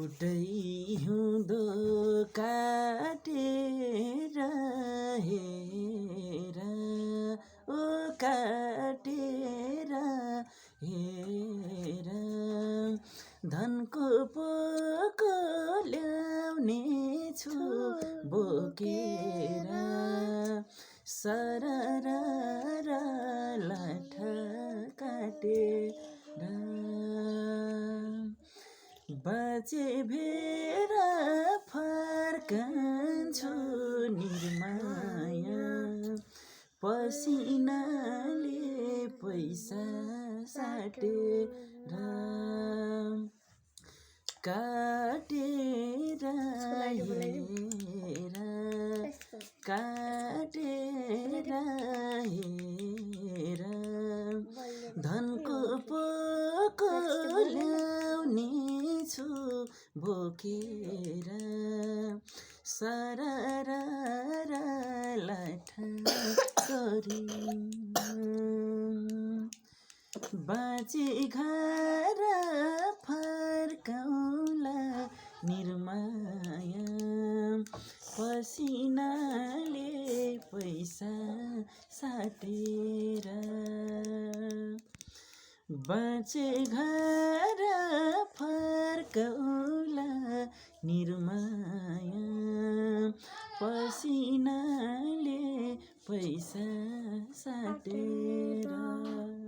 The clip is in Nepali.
एउटै हिउँदो काटेर हेर ओ काटेर हेर धनको पोको ल्याउने छु बोकेर सरर लाठा काटेर बाजे भेर फर्कन्छु निर्माया पसिनाले पैसा साटेर काटेर हेर काटेर हेर धनको पोको ल्याउने छु बोकेर सरर लाठा गरी बाँचे घर फर्काउला निर्माया पसिनाले पैसा साटेर बाँचे घर फर्काउला निर्माया पसिनाले पैसा साटेर